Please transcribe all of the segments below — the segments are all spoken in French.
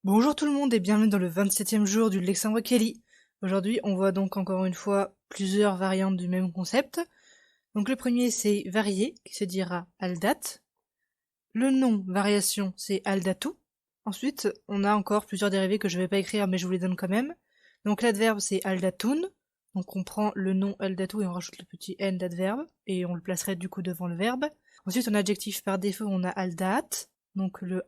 Bonjour tout le monde et bienvenue dans le 27e jour du Lexin Wakeli. Aujourd'hui, on voit donc encore une fois plusieurs variantes du même concept. Donc le premier c'est varié, qui se dira aldat. Le nom variation c'est aldatu. Ensuite, on a encore plusieurs dérivés que je vais pas écrire mais je vous les donne quand même. Donc l'adverbe c'est aldatun. Donc on prend le nom aldatu et on rajoute le petit n d'adverbe et on le placerait du coup devant le verbe. Ensuite, en adjectif par défaut, on a aldat. Donc le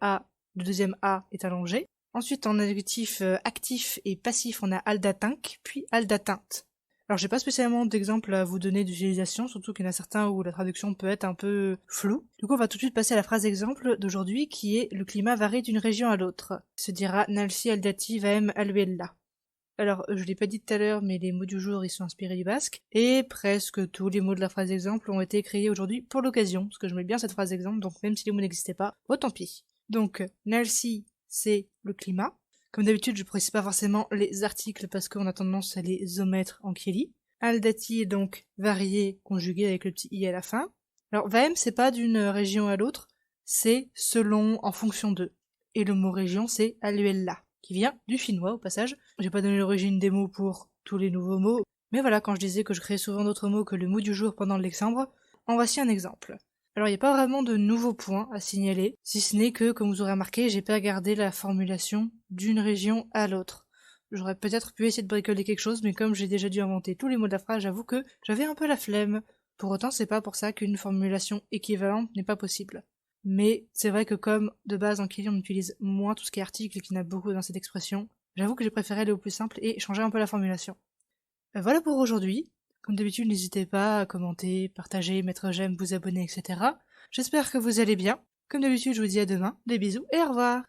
deuxième A est allongé. Ensuite, en adjectif actif et passif, on a aldatink, puis aldatinte. Alors, j'ai pas spécialement d'exemple à vous donner d'utilisation, surtout qu'il y en a certains où la traduction peut être un peu floue. Du coup, on va tout de suite passer à la phrase exemple d'aujourd'hui, qui est « Le climat varie d'une région à l'autre ». Se dira « Nalsi aldati vaem aluella ». Alors, je l'ai pas dit tout à l'heure, mais les mots du jour, ils sont inspirés du basque, et presque tous les mots de la phrase exemple ont été créés aujourd'hui pour l'occasion, parce que je mets bien cette phrase exemple, donc même si les mots n'existaient pas, tant pis. Donc, Nalsi, c'est le climat. Comme d'habitude, je précise pas forcément les articles parce qu'on a tendance à les omettre en kieli. Aldati est donc varié conjugué avec le petit i à la fin. Alors, vaem, c'est pas d'une région à l'autre, c'est selon, en fonction de. Et le mot région, c'est aluella, qui vient du finnois au passage. J'ai pas donné l'origine des mots pour tous les nouveaux mots, mais voilà, quand je disais que je créais souvent d'autres mots que le mot du jour pendant le Lexandre, en voici un exemple. Alors il n'y a pas vraiment de nouveaux points à signaler, si ce n'est que, comme vous aurez remarqué, j'ai pas gardé la formulation d'une région à l'autre. J'aurais peut-être pu essayer de bricoler quelque chose, mais comme j'ai déjà dû inventer tous les mots de la phrase, j'avoue que j'avais un peu la flemme. Pour autant, c'est pas pour ça qu'une formulation équivalente n'est pas possible. Mais c'est vrai que comme de base en Kili on utilise moins tout ce qui est article et qu'il y en a beaucoup dans cette expression, j'avoue que j'ai préféré aller au plus simple et changer un peu la formulation. Voilà pour aujourd'hui. Comme d'habitude, n'hésitez pas à commenter, partager, mettre j'aime, vous abonner, etc. J'espère que vous allez bien. Comme d'habitude, je vous dis à demain, des bisous et au revoir.